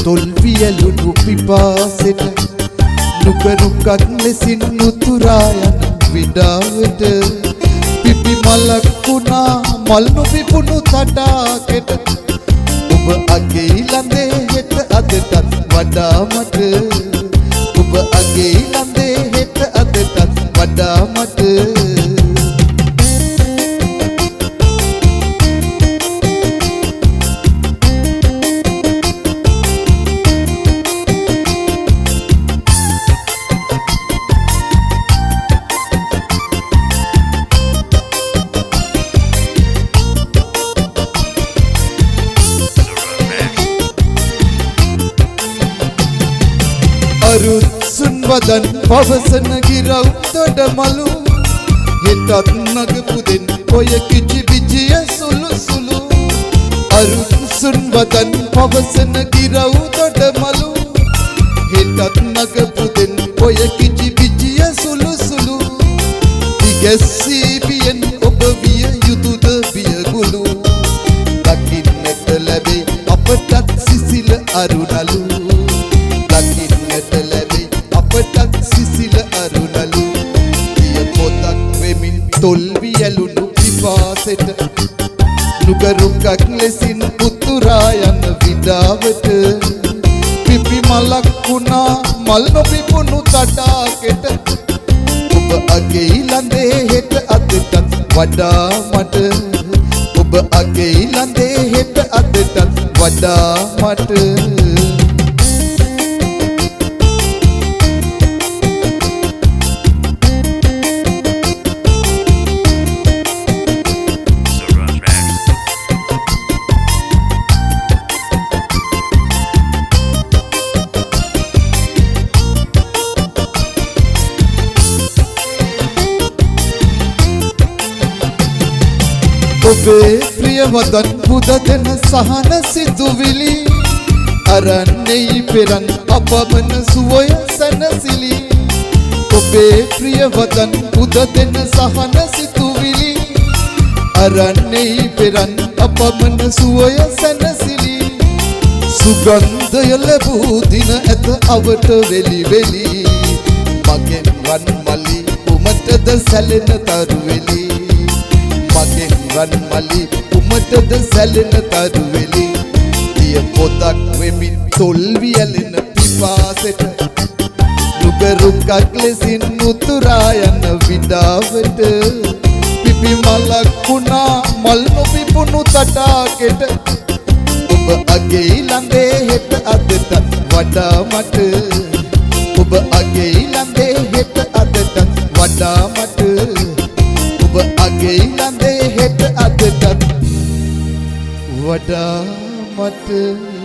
තොල් වියලුණු පිපාසෙට නුකරුකක් ලෙසින් උතුරා යන විඩාවට පිපි මලක් වුණා මල් නොපිපුණු තටාකෙට ඔබ අගේ ළඳේ හෙට අදටත් වඩා මට ඔබ අගේ ළඳේ හෙට අදටත් වඩා මට අරුත්සුන් වදන් පවසන ගිරව් තොඩ මලු හෙටත් නගපුදෙන් ඔය කිචි විජිය සුළු සුළු අරුත්සුන් වදන් පවසන ගිරව් තොඩ මලු හෙටත් නගපුදෙන් ඔය කිචි විජිය සුළු සුළු දිගැස්සී පියෙන් ඔබ විය යුතුද වියගුළු දකින්නට ලැබේ අපටත් සිසිල අරුණලු තොල් වියලුණු පිපාසෙට නුකරුකක් ලෙසින් උතුරා යන විඩාවට පිපි මලක් වුණා මල් නොපිපුණු තටාකෙට ඔබ අගේ ළඳේ හෙට අදටත් වඩා මට ඔබ අගේ ළඳේ හෙට අදටත් වඩා මට ඔබේ ප්‍රියවදන් පුද දෙන සහන සිතුවිලි අරන්නේ පෙරන් අපමණ සුවය සැනසිලි ඔබේ ප්‍රියවදන් පුද දෙන සහන සිතුවිලි අරන්නේ පෙරන් අපමණ සුවය සැනසිලි සුගන්ධය ලැබූ දින ඇත අවට වෙලි වෙලි මගෙන් වන් මලි උමටද සැලෙන තරුවෙලි මගෙන් වන් මලි උමටද සැලෙන තරුවෙලි දිය පොතක් වෙමින් තොල් වියලෙන පිපාසෙට නුකරුකක් ලෙසින් උතුරා යන විඩාවට පිපි මලක් වුණා මල් නොපිපුණු තටාකෙට ඔබ අගේ ළඳේ හෙට අදටත් වඩා මට ඔබ අගේ ළඳේ හෙට අදටත් වඩා මට ඔබ අගේ ළඳේ හෙට අදටත් වඩා මට